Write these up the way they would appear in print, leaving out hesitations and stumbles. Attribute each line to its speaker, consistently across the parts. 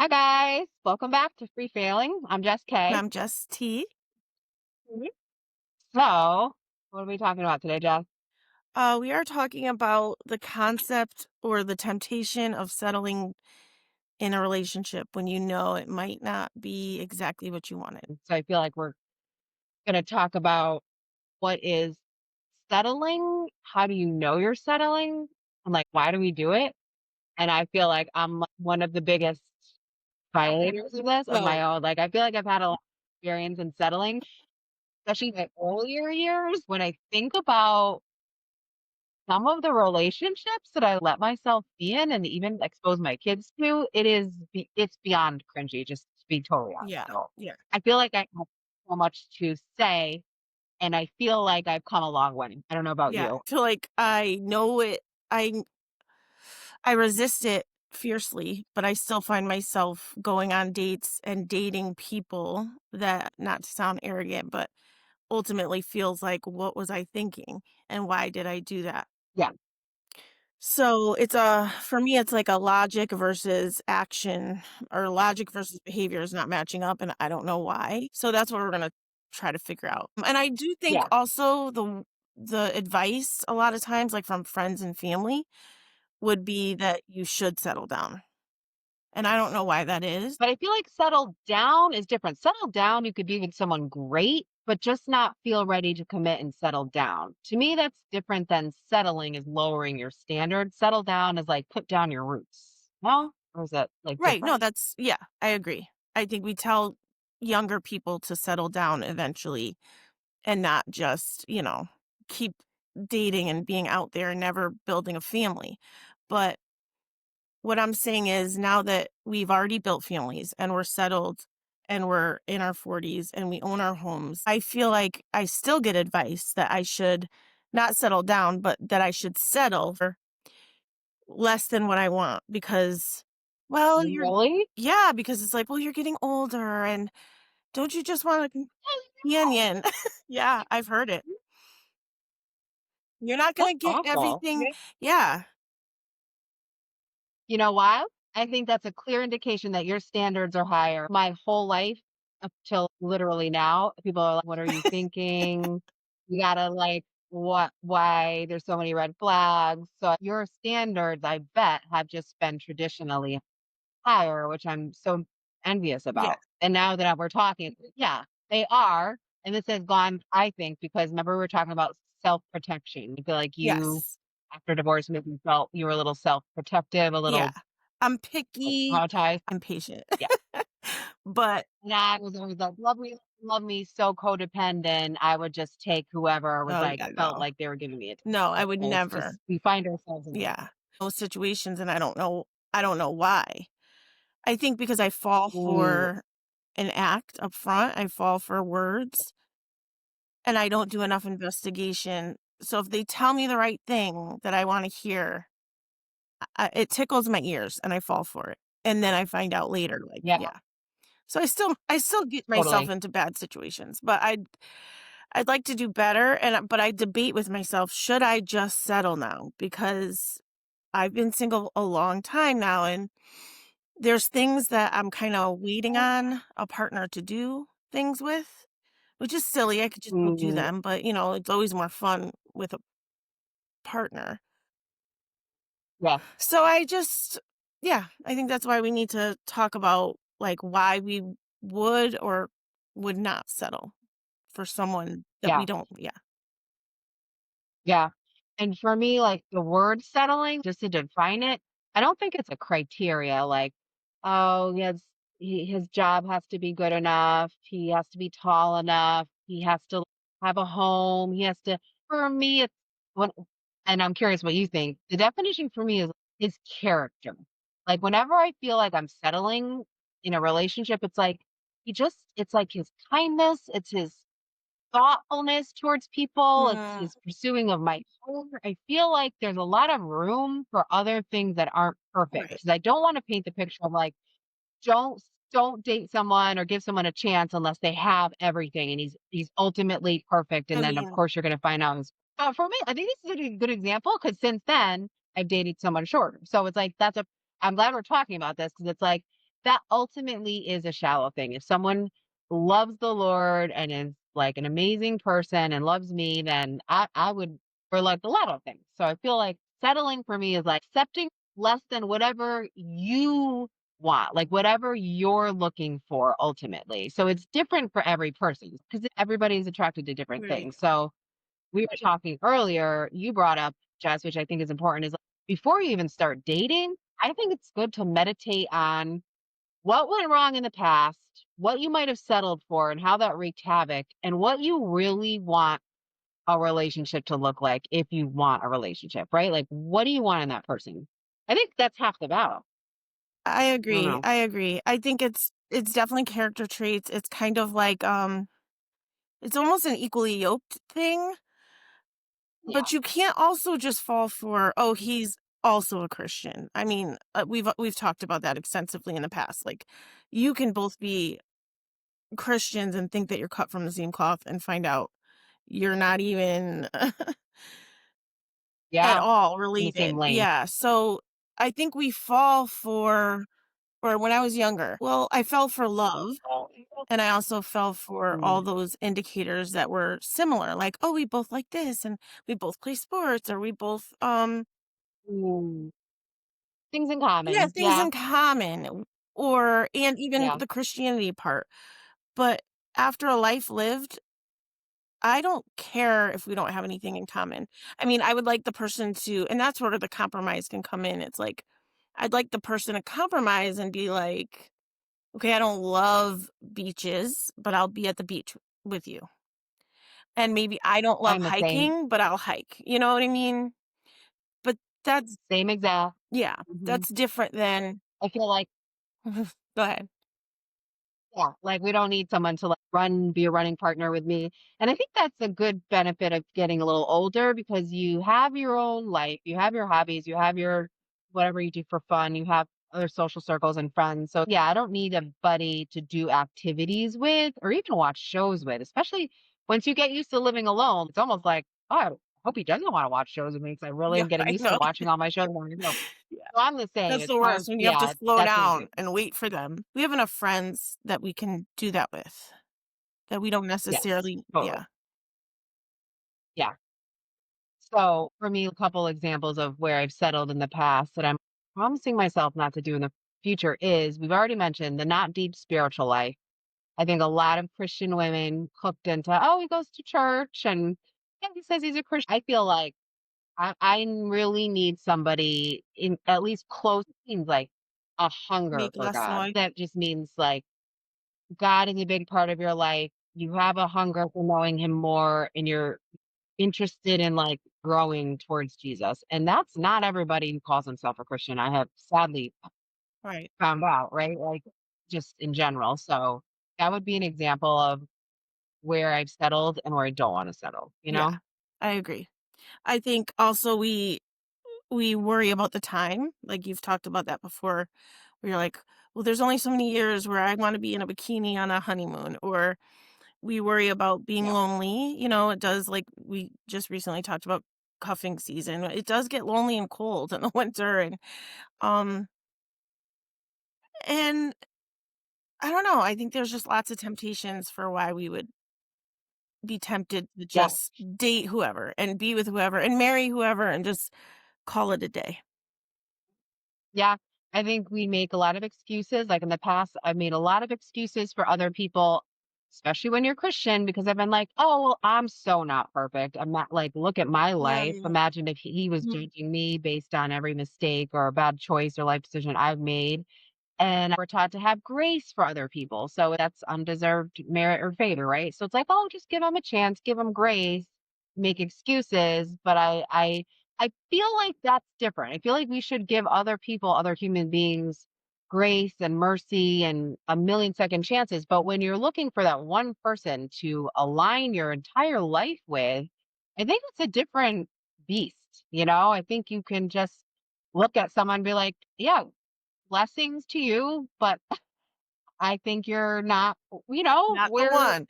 Speaker 1: Hi guys, welcome back to Free Failing. I'm Jess
Speaker 2: And
Speaker 1: K.
Speaker 2: I'm just T.
Speaker 1: Mhm. So, what are we talking about today, Jess?
Speaker 2: We are talking about the concept or the temptation of settling in a relationship when you know it might not be exactly what you wanted.
Speaker 1: So, I feel like we're going to talk about what is settling. How do you know you're settling? And like, why do we do it? And I feel like I'm like, one of the biggest violators of this of my
Speaker 2: Oh,
Speaker 1: own. Like, I feel like I've had a lot of experience in settling, especially in my earlier years. When I think about some of the relationships that I let myself be in and even expose my kids to, it's beyond cringy, just to be totally honest.
Speaker 2: yeah,
Speaker 1: So
Speaker 2: yeah,
Speaker 1: I feel like I have so much to say and I feel like I've come a long way. I don't know about
Speaker 2: yeah.
Speaker 1: you.
Speaker 2: I feel like I know it. I resist it fiercely, but I still find myself going on dates and dating people that, not to sound arrogant, but ultimately feels like, what was I thinking? And why did I do that?
Speaker 1: Yeah.
Speaker 2: So it's a for me, it's like a logic versus action or logic versus behavior is not matching up, and I don't know why. So that's what we're gonna try to figure out. And I do think
Speaker 1: Yeah.
Speaker 2: also the advice a lot of times, like from friends and family, would be that you should settle down. And I don't know why that is.
Speaker 1: But I feel like settle down is different. Settle down, you could be with someone great, but just not feel ready to commit and settle down. To me, that's different than settling is lowering your standards. Settle down is like put down your roots. No? Or is that like
Speaker 2: Right. No,
Speaker 1: different?
Speaker 2: that's yeah, I agree. I think we tell younger people to settle down eventually and not just, keep dating and being out there and never building a family. But what I'm saying is now that we've already built families and we're settled and we're in our 40s and we own our homes, I feel like I still get advice that I should not settle down, but that I should settle for less than what I want because, well,
Speaker 1: Really?
Speaker 2: yeah, because it's like, well, you're getting older and don't you just want a companion? Yeah, I've heard it. You're not
Speaker 1: That's
Speaker 2: gonna get
Speaker 1: awful.
Speaker 2: everything.
Speaker 1: Yeah.
Speaker 2: Yeah.
Speaker 1: You know why? I think that's a clear indication that your standards are higher. My whole life up till literally now, people are like, "What are you thinking? You gotta like why there's so many red flags." So your standards, I bet, have just been traditionally higher, which I'm so envious
Speaker 2: Yeah.
Speaker 1: about. And now that we're talking, yeah, they are. And this has gone, I think, because remember we were talking about self-protection. I feel like you,
Speaker 2: Yes.
Speaker 1: after divorce, maybe you felt you were a little self-protective, a
Speaker 2: Yeah.
Speaker 1: little
Speaker 2: I'm picky,
Speaker 1: traumatized.
Speaker 2: I'm patient.
Speaker 1: Yeah.
Speaker 2: But
Speaker 1: And I was always like, love me, so codependent. I would just take whoever was
Speaker 2: oh,
Speaker 1: like,
Speaker 2: yeah,
Speaker 1: felt
Speaker 2: no.
Speaker 1: like they were giving me
Speaker 2: No, I
Speaker 1: attention.
Speaker 2: would
Speaker 1: It's
Speaker 2: never.
Speaker 1: just, we find ourselves in
Speaker 2: Yeah. Those situations, and I don't know why. I think because I fall
Speaker 1: ooh,
Speaker 2: for an act up front, I fall for words, and I don't do enough investigation. So if they tell me the right thing that I wanna hear, it tickles my ears, and I fall for it. And then I find out later, like,
Speaker 1: yeah,
Speaker 2: yeah. So I still get myself
Speaker 1: totally.
Speaker 2: into bad situations, but I'd like to do better, but I debate with myself, should I just settle now? Because I've been single a long time now, and there's things that I'm kinda waiting on a partner to do things with, which is silly, I could just go do
Speaker 1: Mm,
Speaker 2: them, but, it's always more fun with a partner.
Speaker 1: yeah,
Speaker 2: So yeah, I think that's why we need to talk about, like, why we would or would not settle for someone that we
Speaker 1: yeah.
Speaker 2: don't yeah.
Speaker 1: Yeah. And for me, like the word settling, just to define it, I don't think it's a criteria like, oh, his job has to be good enough. He has to be tall enough. He has to have a home. He has to, for me, it's when, and I'm curious what you think. The definition for me is his character. Like whenever I feel like I'm settling in a relationship, it's like his kindness, it's his thoughtfulness towards people. It's
Speaker 2: Mm,
Speaker 1: his pursuing of my own. I feel like there's a lot of room for other things that aren't perfect
Speaker 2: right.
Speaker 1: because I don't want to paint the picture of like don't don't date someone or give someone a chance unless they have everything and he's ultimately perfect and
Speaker 2: I
Speaker 1: then of
Speaker 2: mean,
Speaker 1: course you're going to find out. For me, I think this is a good example because since then I've dated someone shorter. So it's like I'm glad we're talking about this because it's like that ultimately is a shallow thing. If someone loves the Lord and is like an amazing person and loves me, then I would for like a lot of things. So I feel like settling for me is like accepting less than whatever you want, like whatever you're looking for ultimately. So it's different for every person because everybody's attracted to different
Speaker 2: Right.
Speaker 1: things. So we were talking earlier, you brought up, Jess, which I think is important, is like, before you even start dating, I think it's good to meditate on what went wrong in the past, what you might have settled for, and how that wreaked havoc, and what you really want a relationship to look like if you want a relationship, right? Like, what do you want in that person? I think that's half the battle.
Speaker 2: I
Speaker 1: I don't
Speaker 2: agree,
Speaker 1: know.
Speaker 2: I agree. I think it's definitely character traits. It's kind of like, it's almost an equally yoked thing,
Speaker 1: Yeah.
Speaker 2: but you can't also just fall for, "Oh, he's also a Christian." I mean, we've talked about that extensively in the past. Like, you can both be Christians and think that you're cut from the same cloth and find out you're not even at
Speaker 1: Yeah.
Speaker 2: all
Speaker 1: In the same
Speaker 2: related.
Speaker 1: lane.
Speaker 2: Yeah, so I think we fall for or when I was younger, well, I fell for love, and I also fell for all
Speaker 1: Mm.
Speaker 2: those indicators that were similar, like, "Oh, we both like this, and we both play sports, or we both,
Speaker 1: Mm. Things in
Speaker 2: yeah,
Speaker 1: common.
Speaker 2: things
Speaker 1: Yeah.
Speaker 2: in common," or and even
Speaker 1: Yeah.
Speaker 2: the Christianity part. But after a life lived, I don't care if we don't have anything in common. I mean, I would like the person to and that's where the compromise can come in. It's like, I'd like the person to compromise and be like, "Okay, I don't love beaches, but I'll be at the beach with you." And maybe I don't love
Speaker 1: I'm the same.
Speaker 2: hiking, but I'll hike. You know what I mean? But that's
Speaker 1: Same exact.
Speaker 2: yeah,
Speaker 1: Mhm.
Speaker 2: that's different than
Speaker 1: I feel like
Speaker 2: go ahead.
Speaker 1: yeah, like we don't need someone to like be a running partner with me. And I think that's a good benefit of getting a little older because you have your own life, you have your hobbies, you have your whatever you do for fun, you have other social circles and friends. So yeah, I don't need a buddy to do activities with or even watch shows with, especially once you get used to living alone. It's almost like, oh, I hope he doesn't want to watch shows with me because I really
Speaker 2: Yeah,
Speaker 1: am getting
Speaker 2: I
Speaker 1: used to
Speaker 2: know.
Speaker 1: watching all my shows on my own.
Speaker 2: Yeah.
Speaker 1: So I'm the same.
Speaker 2: That's
Speaker 1: It's
Speaker 2: the
Speaker 1: hard.
Speaker 2: worst when you have to
Speaker 1: Yeah, it's
Speaker 2: slow
Speaker 1: definitely
Speaker 2: down
Speaker 1: good.
Speaker 2: and wait for them. We have enough friends that we can do that with, that we don't
Speaker 1: Yes,
Speaker 2: necessarily
Speaker 1: totally.
Speaker 2: yeah.
Speaker 1: Yeah. So for me, a couple examples of where I've settled in the past that I'm promising myself not to do in the future is we've already mentioned the not deep spiritual life. I think a lot of Christian women hooked into, oh, he goes to church and yeah, he says he's a Christian. I feel like I really need somebody in at least close, means like a hunger
Speaker 2: Make
Speaker 1: for
Speaker 2: less
Speaker 1: God.
Speaker 2: noise.
Speaker 1: That just means like God is a big part of your life. You have a hunger for knowing him more and you're interested in, like, growing towards Jesus, and that's not everybody who calls himself a Christian, I have sadly
Speaker 2: Right.
Speaker 1: found out, right? Like, just in general, so that would be an example of where I've settled and where I don't wanna settle, you
Speaker 2: Yeah,
Speaker 1: know?
Speaker 2: I agree. I think also we worry about the time, like you've talked about that before, where you're like, "Well, there's only so many years where I wanna be in a bikini on a honeymoon," or we worry about being
Speaker 1: Yeah.
Speaker 2: lonely, it does like we just recently talked about cuffing season. It does get lonely and cold in the winter um and I don't know, I think there's just lots of temptations for why we would be tempted to
Speaker 1: Yeah.
Speaker 2: just date whoever and be with whoever and marry whoever and just call it a day.
Speaker 1: Yeah, I think we make a lot of excuses. Like in the past, I've made a lot of excuses for other people, especially when you're Christian, because I've been like, oh, well, I'm so not perfect. I'm not like, look at my life.
Speaker 2: Right.
Speaker 1: Imagine if he was
Speaker 2: Mhm.
Speaker 1: judging me based on every mistake or bad choice or life decision I've made. And we're taught to have grace for other people. So that's undeserved merit or favor, right? So it's like, oh, just give them a chance, give them grace, make excuses. But I feel like that's different. I feel like we should give other people, other human beings, grace and mercy and a million second chances. But when you're looking for that one person to align your entire life with, I think it's a different beast. I think you can just look at someone and be like, yeah, blessings to you, but I think you're not,
Speaker 2: Not the
Speaker 1: we're
Speaker 2: one.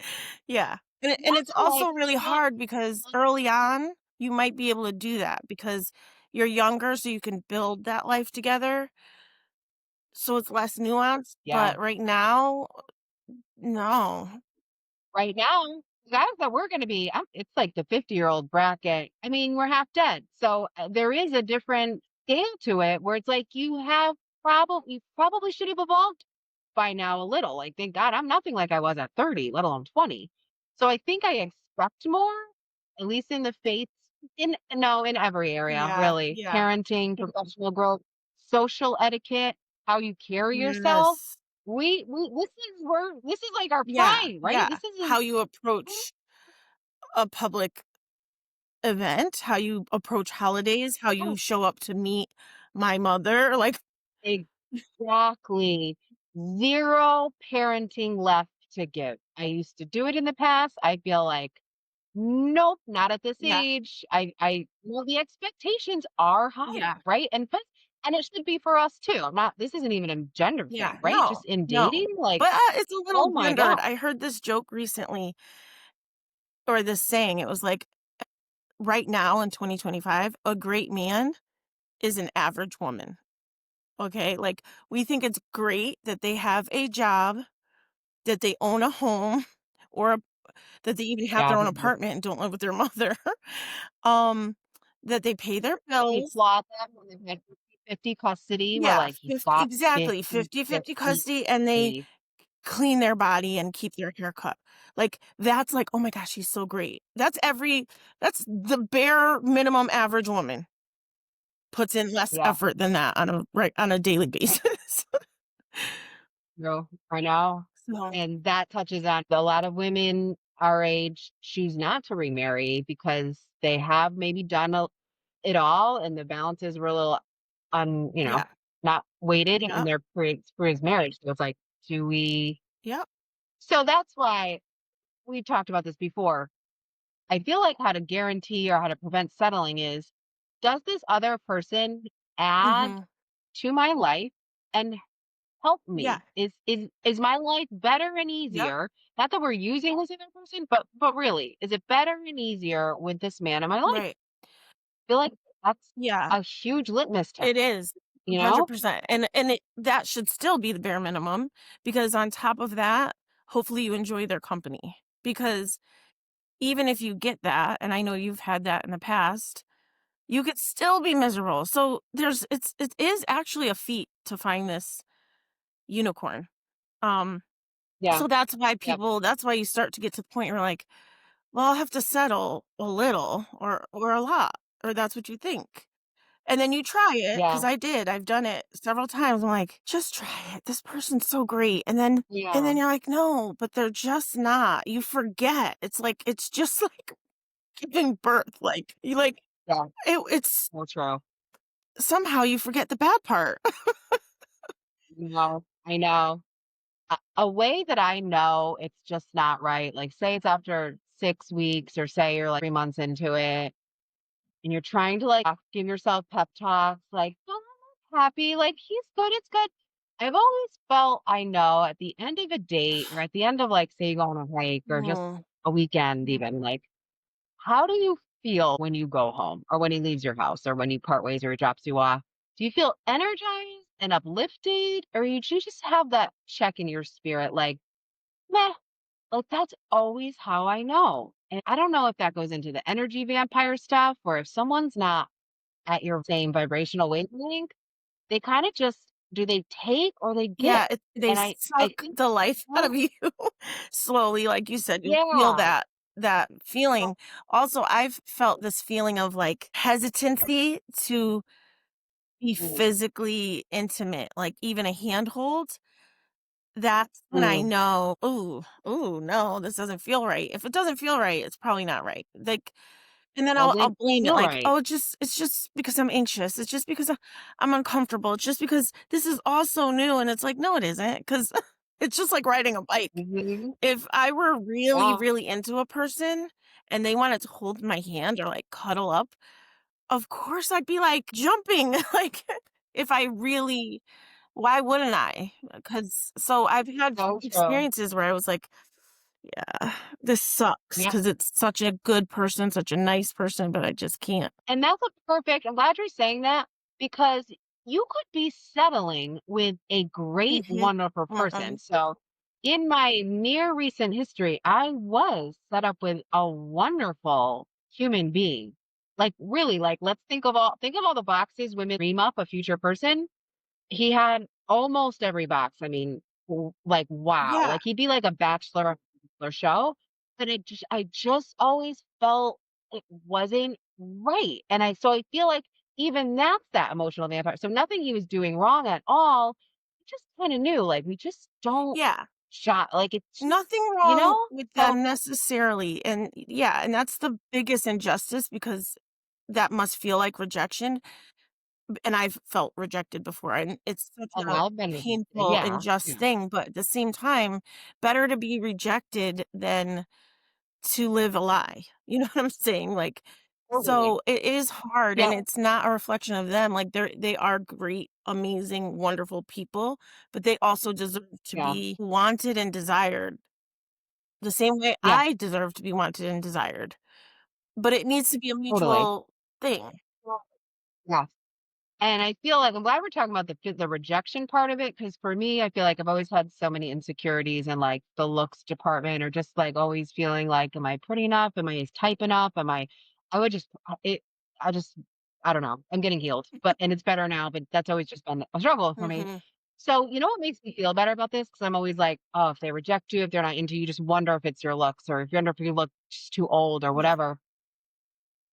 Speaker 2: Yeah. And
Speaker 1: yeah,
Speaker 2: it's also
Speaker 1: like,
Speaker 2: really
Speaker 1: not
Speaker 2: hard because early on, you might be able to do that because you're younger, so you can build that life together. so it's less nuanced,
Speaker 1: Yeah.
Speaker 2: but right now, no.
Speaker 1: Right now, guys that we're gonna be it's like the 50-year-old bracket. I mean, we're half dead. So, there is a different scale to it where it's like you probably should have evolved by now a little. Like, thank God I'm nothing like I was at 30, let alone 20. So I think I expect more, at least in the faith in no, in every area,
Speaker 2: Yeah,
Speaker 1: really.
Speaker 2: yeah.
Speaker 1: Parenting, professional growth, social etiquette, how you carry yourself.
Speaker 2: Yes.
Speaker 1: This is like our
Speaker 2: Yeah,
Speaker 1: pride, right?
Speaker 2: yeah.
Speaker 1: This isn't
Speaker 2: How you approach a public event, how you approach holidays, how you
Speaker 1: oh,
Speaker 2: show up to meet my mother, like
Speaker 1: exactly. Zero parenting left to give. I used to do it in the past. I feel like nope, not at this
Speaker 2: yeah,
Speaker 1: age. I well, the expectations are
Speaker 2: yeah,
Speaker 1: higher, right? And it should be for us too. I'm not this isn't even a gender
Speaker 2: yeah,
Speaker 1: thing, right?
Speaker 2: no,
Speaker 1: Just in
Speaker 2: no.
Speaker 1: dating, like,
Speaker 2: But, it's a little
Speaker 1: oh my
Speaker 2: gendered.
Speaker 1: God.
Speaker 2: I heard this joke recently, or this saying, it was like, right now in 2025, a great man is an average woman, okay? Like, we think it's great that they have a job, that they own a home, or that they even have
Speaker 1: Yeah.
Speaker 2: their own apartment and don't live with their mother, um, that they pay their
Speaker 1: We
Speaker 2: bills.
Speaker 1: applaud them when they've had 50/50 custody. We're
Speaker 2: Yeah,
Speaker 1: like, he's
Speaker 2: 50
Speaker 1: got
Speaker 2: exactly, 50-50
Speaker 1: 50/50
Speaker 2: custody, and they
Speaker 1: custody.
Speaker 2: clean their body and keep their hair cut. Like, that's like, "Oh my gosh, she's so great." That's the bare minimum average woman puts in less
Speaker 1: Yeah.
Speaker 2: effort than that on a daily basis.
Speaker 1: No, I know.
Speaker 2: So,
Speaker 1: And that touches on a lot of women our age choose not to remarry because they have maybe done it all and the balances were a little
Speaker 2: yeah,
Speaker 1: not weighted in
Speaker 2: yep,
Speaker 1: their pre marriage. So it's like, do we
Speaker 2: yep,
Speaker 1: so that's why we've talked about this before. I feel like how to guarantee or how to prevent settling is does this other person add
Speaker 2: mhm,
Speaker 1: to my life and help
Speaker 2: yeah,
Speaker 1: me? Is my life better and
Speaker 2: yep,
Speaker 1: easier? Not that we're using this other person, but really, is it better and easier with this man in my life?
Speaker 2: right,
Speaker 1: I feel like that's
Speaker 2: yeah.
Speaker 1: a huge litmus test,
Speaker 2: It is,
Speaker 1: you know?
Speaker 2: 100%, and that should still be the bare minimum, because on top of that, hopefully you enjoy their company, because even if you get that, and I know you've had that in the past, you could still be miserable, so it is actually a feat to find this unicorn, um,
Speaker 1: Yeah.
Speaker 2: so
Speaker 1: Yep.
Speaker 2: that's why you start to get to the point where, like, "Well, I'll have to settle a little or a lot," or that's what you think. And then you try it,
Speaker 1: Yeah.
Speaker 2: 'cause I've done it several times, I'm like, "Just try it, this person's so great," and
Speaker 1: Yeah.
Speaker 2: then you're like, "No, but they're just not." You forget, it's just like giving birth, like, you like
Speaker 1: Yeah.
Speaker 2: it's
Speaker 1: So true.
Speaker 2: somehow you forget the bad part.
Speaker 1: No, I know. A way that I know it's just not right, like, say it's after 6 weeks or say you're, like, 3 months into it, and you're trying to, like, give yourself pep talks, like, "Oh, I'm happy, like, he's good, it's good." I've always felt I know at the end of a date or at the end of, like, say, you go on a hike or just
Speaker 2: Mhm.
Speaker 1: a weekend even, like, how do you feel when you go home or when he leaves your house or when you part ways or he drops you off? Do you feel energized and uplifted, or you just have that check in your spirit, like, "Meh," like, that's always how I know. And I don't know if that goes into the energy vampire stuff or if someone's not at your same vibrational wavelength, they kinda just do they take or they
Speaker 2: Yeah,
Speaker 1: give?
Speaker 2: they
Speaker 1: And I
Speaker 2: suck
Speaker 1: think
Speaker 2: the life out of
Speaker 1: well,
Speaker 2: you slowly, like you said, you feel
Speaker 1: yeah.
Speaker 2: that
Speaker 1: Well,
Speaker 2: feeling. Also, I've felt this feeling of, like, hesitancy to be
Speaker 1: mm,
Speaker 2: physically intimate, like, even a handhold. That's when I
Speaker 1: mm,
Speaker 2: know, "Ooh, ooh, no, this doesn't feel right." If it doesn't feel right, it's probably not right. Like, and then I'll
Speaker 1: doesn't
Speaker 2: blame it
Speaker 1: feel
Speaker 2: like,
Speaker 1: right.
Speaker 2: "Oh, it's just because I'm anxious. It's just because I'm uncomfortable. It's just because this is all so new." And it's like, "No, it isn't, because it's just like riding a bike."
Speaker 1: Mhm.
Speaker 2: If I were really,
Speaker 1: Yeah.
Speaker 2: really into a person and they wanted to hold my hand or, like, cuddle up, of course I'd be, like, jumping, like, if I really why wouldn't I? Because so I've had
Speaker 1: So true.
Speaker 2: experiences where I was like, "Yeah, this sucks
Speaker 1: Yeah.
Speaker 2: because it's such a good person, such a nice person, but I just can't."
Speaker 1: And that's a perfect I'm glad you're saying that because you could be settling with a great,
Speaker 2: Mhm.
Speaker 1: wonderful person.
Speaker 2: Mhm.
Speaker 1: So, in my near recent history, I was set up with a wonderful human being. Like, really, like, let's think of all the boxes women dream up a future person. He had almost every box. I mean, like, wow.
Speaker 2: Yeah.
Speaker 1: Like, he'd be like a bachelor on a Bachelor show, but I just always felt it wasn't right. And I feel like even that's that emotional vampire. So nothing he was doing wrong at all. I just kind of knew, like, we just don't
Speaker 2: Yeah.
Speaker 1: shot. Like, it's just,
Speaker 2: Nothing
Speaker 1: you
Speaker 2: wrong
Speaker 1: know?
Speaker 2: with
Speaker 1: So,
Speaker 2: them necessarily, and yeah, and that's the biggest injustice because that must feel like rejection, and I've felt rejected before, and it's such
Speaker 1: and
Speaker 2: a
Speaker 1: I've been rejected.
Speaker 2: painful,
Speaker 1: Yeah.
Speaker 2: unjust
Speaker 1: Yeah.
Speaker 2: thing, but at the same time, better to be rejected than to live a lie. You know what I'm saying? Like,
Speaker 1: Totally.
Speaker 2: so it is hard, and
Speaker 1: Yep.
Speaker 2: it's not a reflection of them, like, they are great, amazing, wonderful people, but they also deserve to
Speaker 1: Yeah.
Speaker 2: be wanted and desired the same way
Speaker 1: Yeah.
Speaker 2: I deserve to be wanted and desired, but it needs to be a
Speaker 1: Totally.
Speaker 2: mutual thing.
Speaker 1: Yeah. And I feel like I'm glad we're talking about the rejection part of it, because for me, I feel like I've always had so many insecurities in like the looks department, or just like always feeling like, am I pretty enough? Am I type enough? Am I would just, it, I just, I don't know. I'm getting healed, and it's better now, but that's always just been a struggle for me.
Speaker 2: Mhm.
Speaker 1: So, you know what makes me feel better about this? Because I'm always like, oh, if they reject you, if they're not into you, just wonder if it's your looks, or if you wonder if you look just too old or
Speaker 2: Yeah.
Speaker 1: whatever.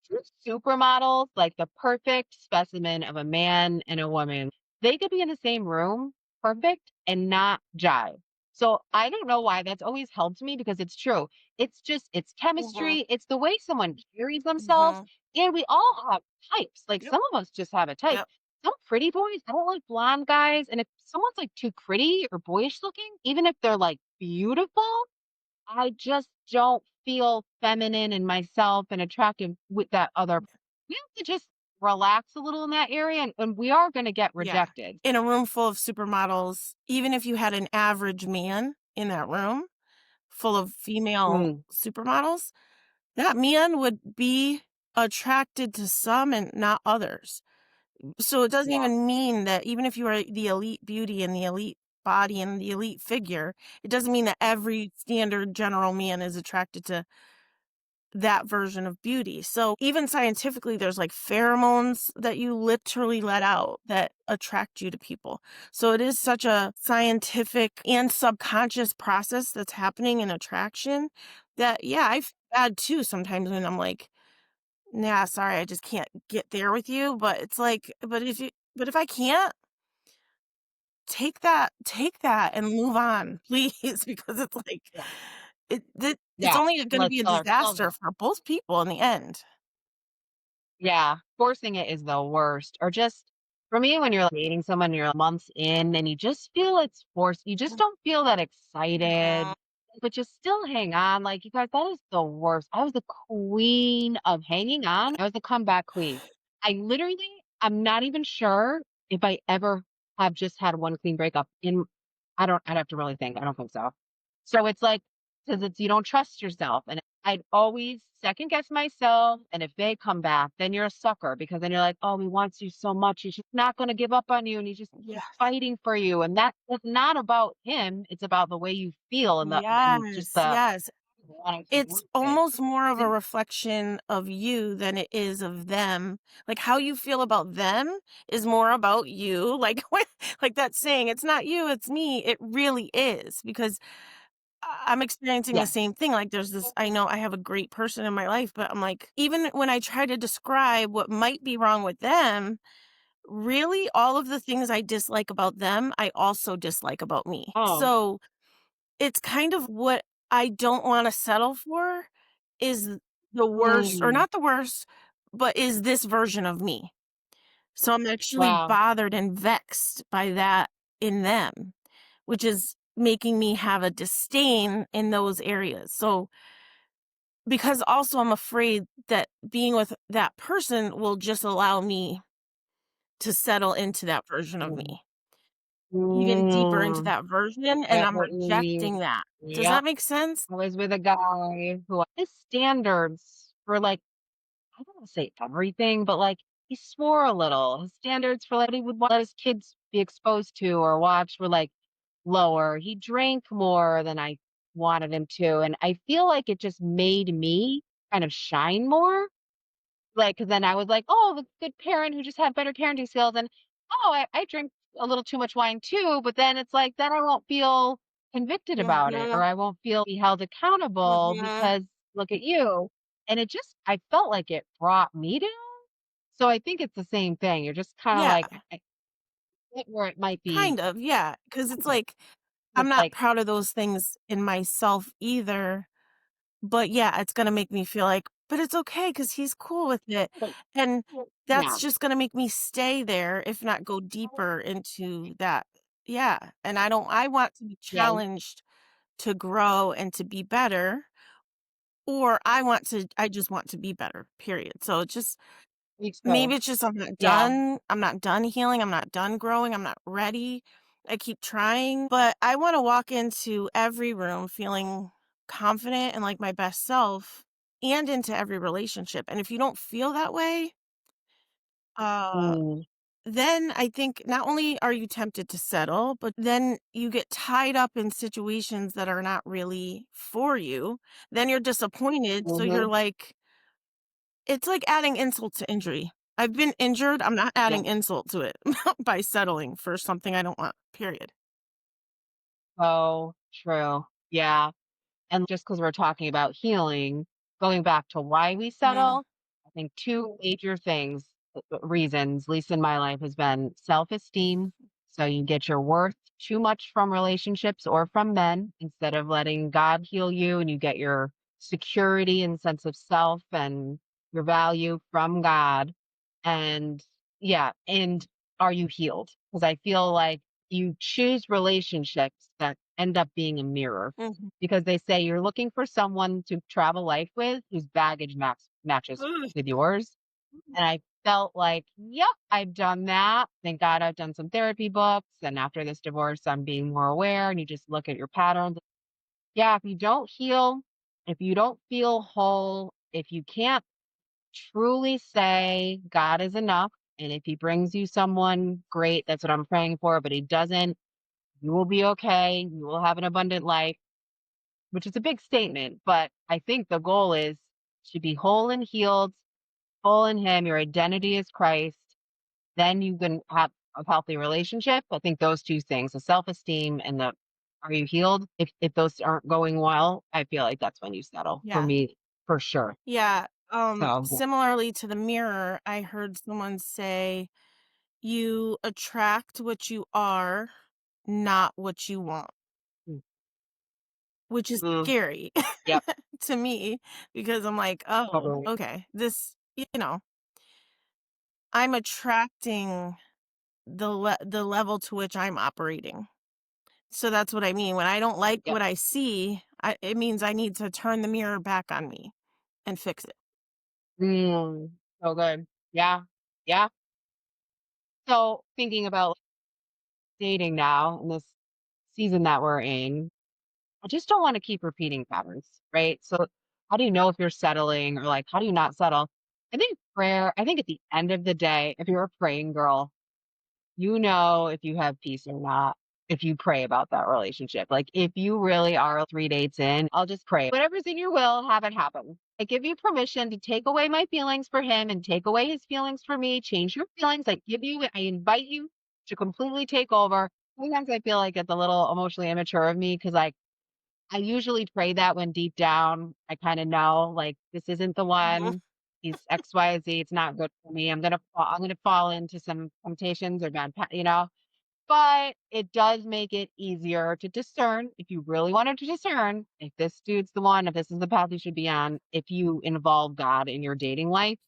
Speaker 1: True supermodels, like the perfect specimen of a man and a woman, they could be in the same room, perfect, and not jive. So I don't know why that's always helped me, because it's true. It's
Speaker 2: Mhm.
Speaker 1: chemistry, it's the way someone carries themselves.
Speaker 2: Mhm.
Speaker 1: And we all have types. Like,
Speaker 2: Yep.
Speaker 1: some of us just have a type.
Speaker 2: Yep.
Speaker 1: Some pretty boys, I don't like blonde guys. And if someone's like too pretty or boyish looking, even if they're like beautiful, I just don't feel feminine and myself and attractive with that other. We have to just relax a little in that area, and we are gonna get
Speaker 2: Yeah.
Speaker 1: rejected.
Speaker 2: In a room full of supermodels, even if you had an average man in that room full of female
Speaker 1: Mm,
Speaker 2: supermodels, that man would be attracted to some and not others. So it doesn't
Speaker 1: yeah,
Speaker 2: even mean that even if you are the elite beauty and the elite body and the elite figure, it doesn't mean that every standard general man is attracted to that version of beauty. So even scientifically, there's like pheromones that you literally let out that attract you to people. So it is such a scientific and subconscious process that's happening in attraction that, yeah, I feel bad too sometimes when I'm like, nah, sorry, I just can't get there with you. But it's like, but if I can't, take that and move on, please, because it's like
Speaker 1: yeah,
Speaker 2: it's
Speaker 1: yeah.
Speaker 2: only gonna
Speaker 1: Let's
Speaker 2: be a
Speaker 1: tell ourselves
Speaker 2: disaster
Speaker 1: that.
Speaker 2: for both people in the end.
Speaker 1: Yeah, forcing it is the worst. Or just for me, when you're like dating someone, you're months in and you just feel it's forced. You just don't feel that excited,
Speaker 2: Mhm.
Speaker 1: but you still hang on. Like, you guys, that is the worst. I was the queen of hanging on. I was the comeback queen. I'm not even sure if I ever have just had one clean breakup in, I'd have to really think. I don't think so. So it's like, because it's, you don't trust yourself. And I'd always second guess myself. And if they come back, then you're a sucker, because then you're like, oh, he wants you so much. He's just not going to give up on you. And he just keeps
Speaker 2: Yes.
Speaker 1: fighting for you. And that's not about him. It's about the way you feel, and just
Speaker 2: Yes, yes.
Speaker 1: wanting to
Speaker 2: It's
Speaker 1: lose it.
Speaker 2: almost more of a
Speaker 1: And
Speaker 2: reflection of you than it is of them. Like, how you feel about them is more about you. Like, like that saying, "It's not you, it's me." It really is, because I'm experiencing the
Speaker 1: yes.
Speaker 2: same thing. Like, there's this I know I have a great person in my life, but I'm like, even when I try to describe what might be wrong with them, really all of the things I dislike about them, I also dislike about me.
Speaker 1: Oh.
Speaker 2: So, it's kind of what I don't wanna settle for is the worst, or
Speaker 1: Mm,
Speaker 2: not the worst, but is this version of me. So I'm actually
Speaker 1: wow.
Speaker 2: bothered and vexed by that in them, which is making me have a disdain in those areas. So because also I'm afraid that being with that person will just allow me to settle into that version of
Speaker 1: Mm,
Speaker 2: me, even deeper into
Speaker 1: mm,
Speaker 2: that version, and
Speaker 1: get
Speaker 2: I'm
Speaker 1: what you mean.
Speaker 2: rejecting that. Does
Speaker 1: Yep.
Speaker 2: that make sense?
Speaker 1: I was with a guy who his standards for, like, I don't want to say everything, but like, he swore a little. His standards for what he would want let his kids be exposed to or watch were like lower. He drank more than I wanted him to. And I feel like it just made me kind of shine more. Like, 'cause then I was like, "Oh, the good parent who just had better parenting skills," and, "Oh, I drink a little too much wine too," but then it's like, then I won't feel convicted about it, or
Speaker 2: Mhm.
Speaker 1: I won't feel be held accountable
Speaker 2: Mhm.
Speaker 1: because, "Look at you." And it just I felt like it brought me down. So I think it's the same thing. You're just kinda
Speaker 2: Yeah,
Speaker 1: like, I get where it might be
Speaker 2: kind of, yeah. Because it's
Speaker 1: kind of,
Speaker 2: like, I'm
Speaker 1: it's
Speaker 2: not
Speaker 1: like,
Speaker 2: proud of those things in myself either, but yeah, it's gonna make me feel like, "But it's okay because he's cool with it," and that's
Speaker 1: yeah.
Speaker 2: just gonna make me stay there, if not go deeper into that. Yeah, and I want to be
Speaker 1: Yeah,
Speaker 2: challenged to grow and to be better, or I just want to be better, period. So it just
Speaker 1: me too.
Speaker 2: maybe it's just
Speaker 1: Yeah.
Speaker 2: I'm not done healing, I'm not done growing, I'm not ready. I keep trying, but I wanna walk into every room feeling confident and like my best self and into every relationship. And if you don't feel that way, uh,
Speaker 1: Mm,
Speaker 2: then I think not only are you tempted to settle, but then you get tied up in situations that are not really for you. Then you're disappointed. So you're
Speaker 1: mhm,
Speaker 2: like, it's like adding insult to injury. I've been injured, I'm not
Speaker 1: yeah.
Speaker 2: adding insult to it by settling for something I don't want, period.
Speaker 1: So true. Yeah. And just because 'cause we're talking about healing, going back to why we
Speaker 2: Yeah.
Speaker 1: settle, I think 2 major things, reasons, at least in my life, has been self-esteem. So you get your worth too much from relationships or from men instead of letting God heal you, and you get your security and sense of self and your value from God. And yeah, and are you healed? Because I feel like you choose relationships that end up being a mirror,
Speaker 2: Mhm.
Speaker 1: because they say you're looking for someone to travel life with whose matches
Speaker 2: Ugh.
Speaker 1: with yours. And I felt like, yep, I've done that. Thank God I've done some therapy books. And after this divorce, I'm being more aware. And you just look at your patterns. Yeah, if you don't heal, if you don't feel whole, if you can't truly say God is enough, and if He brings you someone, great, that's what I'm praying for. But He doesn't, you will be okay. You will have an abundant life, which is a big statement, but I think the goal is to be whole and healed, full in Him. Your identity is Christ. Then you can have a healthy relationship. I think those two things, the self-esteem and the are you healed? If those aren't going well, I feel like that's when you settle for
Speaker 2: Yeah.
Speaker 1: me, for sure.
Speaker 2: Yeah.
Speaker 1: So,
Speaker 2: Similarly to the mirror, I heard someone say, you attract what you are, not what you want,
Speaker 1: mm,
Speaker 2: which is
Speaker 1: mm,
Speaker 2: scary
Speaker 1: yep,
Speaker 2: to me because I'm like, oh,
Speaker 1: totally.
Speaker 2: okay, I'm attracting the level to which I'm operating. So that's what I mean. When I don't like
Speaker 1: Yep.
Speaker 2: what I see, it means I need to turn the mirror back on me and fix it.
Speaker 1: Mm, so good. Yeah. Yeah. So thinking about dating now in this season that we're in, I just don't want to keep repeating patterns, right? So, how do you know if you're settling, or like, how do you not settle? I think at the end of the day, if you're a praying girl, you know if you have peace or not if you pray about that relationship. Like, if you really are 3 dates in, I'll just pray. Whatever's in your will, have it happen. I give you permission to take away my feelings for him and take away his feelings for me. Change your feelings. I invite you to completely take over. Sometimes I feel like it's a little emotionally immature of me because I usually pray that when deep down I kind of know, like, this isn't the
Speaker 2: Mhm.
Speaker 1: one. He's XYZ. It's not good for me. I'm gonna fall into some temptations or but it does make it easier to discern if you really wanted to discern if this dude's the one, if this is the path you should be on, if you involve God in your dating life.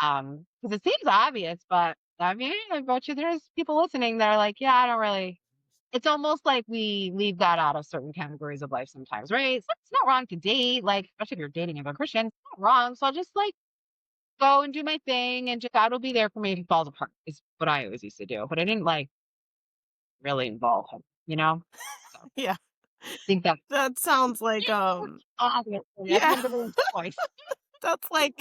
Speaker 1: Because it seems obvious, but I mean, I bet you there's people listening that are like, yeah, I don't really. It's almost like we leave God out of certain categories of life sometimes, right? It's not wrong to date, like, especially if you're dating a Christian, it's not wrong. So I'll just like go and do my thing, and just God will be there for me if he falls apart, is what I always used to do. But I didn't like really involve him? So I
Speaker 2: Yeah.
Speaker 1: think that's
Speaker 2: That sounds like,
Speaker 1: obviously I've
Speaker 2: yeah.
Speaker 1: been divorced twice.
Speaker 2: That's like,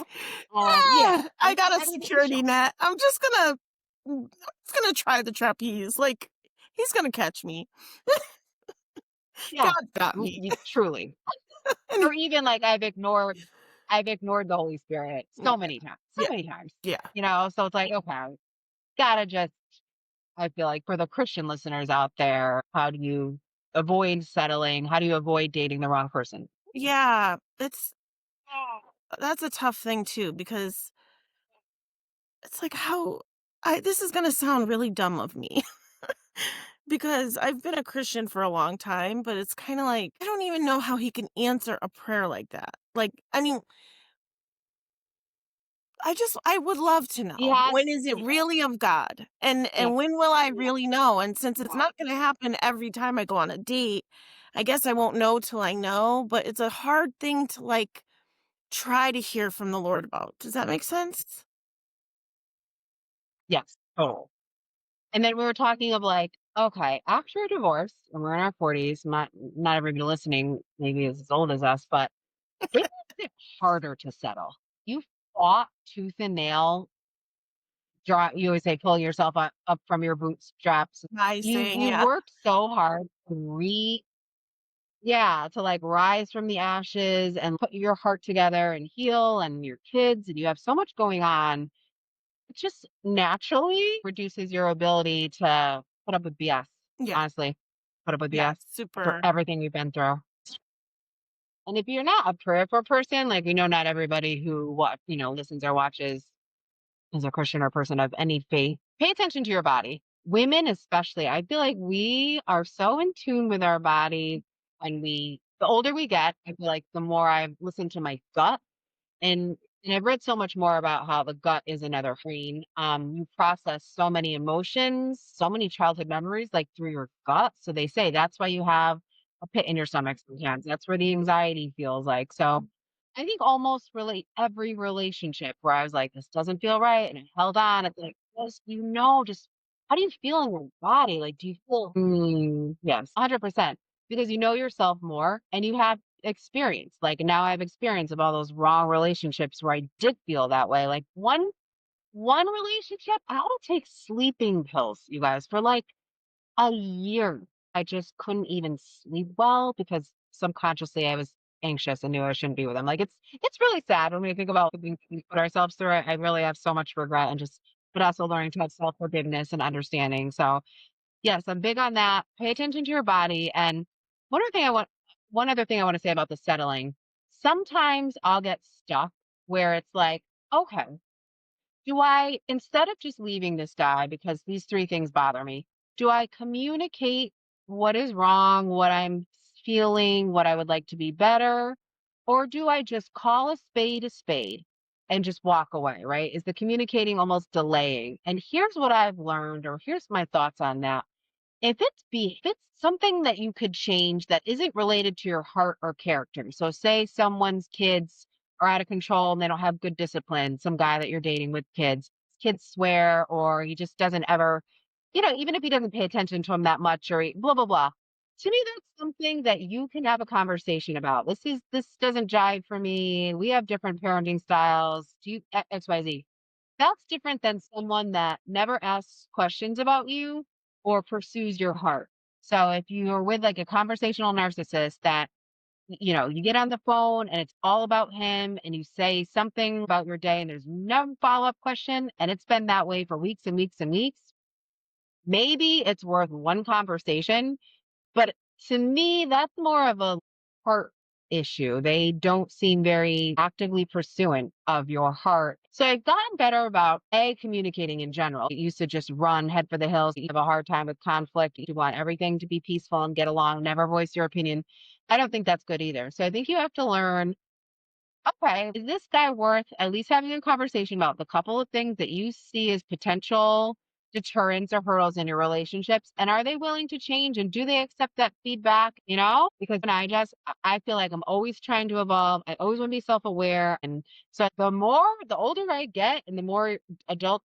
Speaker 1: Yeah,
Speaker 2: I got a
Speaker 1: I mean, it's a
Speaker 2: security
Speaker 1: show.
Speaker 2: net. I'm just gonna try the trapeze. Like, he's gonna catch me.
Speaker 1: Yeah,
Speaker 2: God got me.
Speaker 1: truly.
Speaker 2: And
Speaker 1: Or even like I've ignored the Holy Spirit so
Speaker 2: yeah,
Speaker 1: many times, so
Speaker 2: yeah,
Speaker 1: many times.
Speaker 2: yeah,
Speaker 1: So it's like, okay, gotta just I feel like for the Christian listeners out there, how do you avoid settling? How do you avoid dating the wrong person?
Speaker 2: yeah. That's a tough thing too because it's like how I this is gonna sound really dumb of me because I've been a Christian for a long time, but it's kind of like I don't even know how he can answer a prayer like that. Like, I mean, I would love to know,
Speaker 1: He has
Speaker 2: when is it really of God?
Speaker 1: yeah,
Speaker 2: And when will I
Speaker 1: yeah,
Speaker 2: really know? And since it's not gonna happen every time I go on a date, I guess I won't know till I know, but it's a hard thing to, like, try to hear from the Lord about. Does that make sense?
Speaker 1: yes. Oh. And then we were talking of like, okay, after a divorce, and we're in our 40s, not everybody listening maybe is as old as us, but it makes it harder to settle. You fought tooth and nail. You always say, pull yourself up from your bootstraps.
Speaker 2: Rising,
Speaker 1: You
Speaker 2: yeah.
Speaker 1: worked so hard to yeah, to like rise from the ashes and put your heart together and heal and your kids, and you have so much going on. It just naturally reduces your ability to put up with BS,
Speaker 2: Yeah,
Speaker 1: honestly. Put up with
Speaker 2: yeah,
Speaker 1: BS for
Speaker 2: super.
Speaker 1: everything you've been through. And if you're not a prayerful person, like we know not everybody who listens or watches is a Christian or person of any faith, pay attention to your body. Women especially, I feel like we are so in tune with our body when the older we get, I feel like the more I've listened to my gut and I've read so much more about how the gut is another brain. You process so many emotions, so many childhood memories, like through your gut. So they say that's why you have a pit in your stomach sometimes. That's where the anxiety feels like. So I think almost relate every relationship where I was like, this doesn't feel right, and I held on. It's like, just how do you feel in your body? Like, do you feel? Yes, 100%, because you know yourself more and you have experience. Like now I have experience of all those wrong relationships where I did feel that way. Like one relationship, I had to take sleeping pills, you guys, for like a year. I just couldn't even sleep well because subconsciously I was anxious and knew I shouldn't be with him. Like it's really sad when we think about the things we put ourselves through. I really have so much regret and just but also learning to have self forgiveness and understanding. So yes, I'm big on that. Pay attention to your body. And one other thing I want one other thing I want to say about the settling. Sometimes I'll get stuck where it's like, okay, do I instead of just leaving this guy because these three things bother me, do I communicate what is wrong, what I'm feeling, what I would like to be better? Or do I just call a spade and just walk away, right? Is the communicating almost delaying? And here's what I've learned, or here's my thoughts on that. If it's something that you could change that isn't related to your heart or character. So say someone's kids are out of control and they don't have good discipline, some guy that you're dating with kids swear or he just doesn't ever, even if he doesn't pay attention to them that much or blah blah blah. To me, that's something that you can have a conversation about. This doesn't jive for me. We have different parenting styles. Do you XYZ? That's different than someone that never asks questions about you or pursues your heart. So if you're with like a conversational narcissist that, you get on the phone and it's all about him and you say something about your day and there's no follow-up question and it's been that way for weeks and weeks and weeks, maybe it's worth one conversation, but to me, that's more of a heart issue. They don't seem very actively pursuant of your heart. So I've gotten better about communicating in general. You used to just run head for the hills. You have a hard time with conflict. You want everything to be peaceful and get along, never voice your opinion. I don't think that's good either. So I think you have to learn, okay, is this guy worth at least having a conversation about the couple of things that you see as potential deterrents or hurdles in your relationships? And are they willing to change? And do they accept that feedback? Because when I feel like I'm always trying to evolve. I always want to be self aware. And so the older I get and the more adults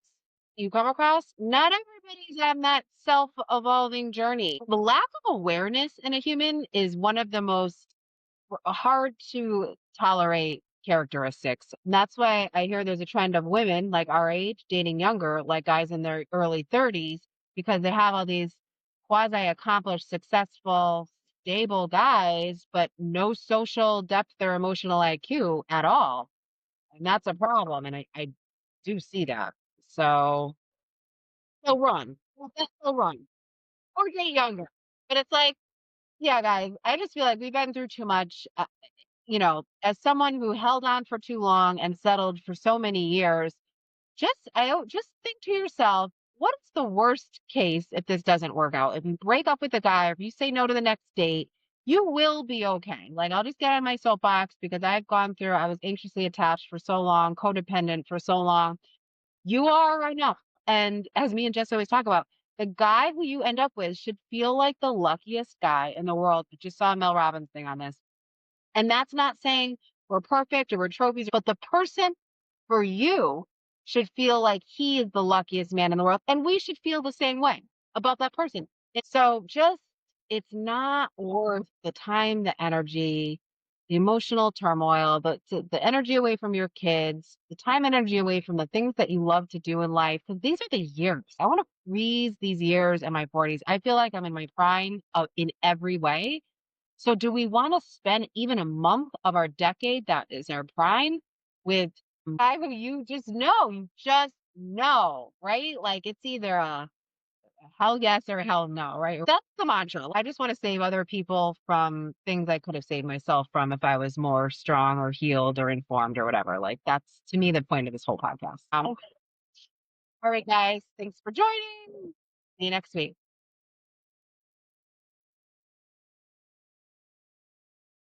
Speaker 1: you come across, not everybody's on that self evolving journey. The lack of awareness in a human is one of the most hard to tolerate characteristics. And that's why I hear there's a trend of women like our age dating younger, like guys in their early 30s, because they have all these quasi accomplished, successful, stable guys, but no social depth or emotional IQ at all. And that's a problem. And I do see that. So they'll run. They'll run or date younger. But it's like, yeah, guys, I just feel like we've been through too much. As someone who held on for too long and settled for so many years, just think to yourself, what is the worst case if this doesn't work out? If you break up with a guy, or if you say no to the next date, you will be okay. Like I'll just get on my soapbox because I was anxiously attached for so long, codependent for so long. You are right now. And as me and Jess always talk about, the guy who you end up with should feel like the luckiest guy in the world. I just saw a Mel Robbins thing on this. And that's not saying we're perfect or we're trophies, but the person for you should feel like he is the luckiest man in the world. And we should feel the same way about that person. And so it's not worth the time, the energy, the emotional turmoil, the energy away from your kids, the time energy away from the things that you love to do in life. Because these are the years. I want to freeze these years in my 40s. I feel like I'm in my prime in every way. So do we want to spend even a month of our decade that is our prime with a guy who you just know, right? Like it's either a hell yes or hell no, right? That's the mantra. I just want to save other people from things I could have saved myself from if I was more strong or healed or informed or whatever. Like that's to me the point of this whole podcast. All right, guys, thanks for joining. See you next week.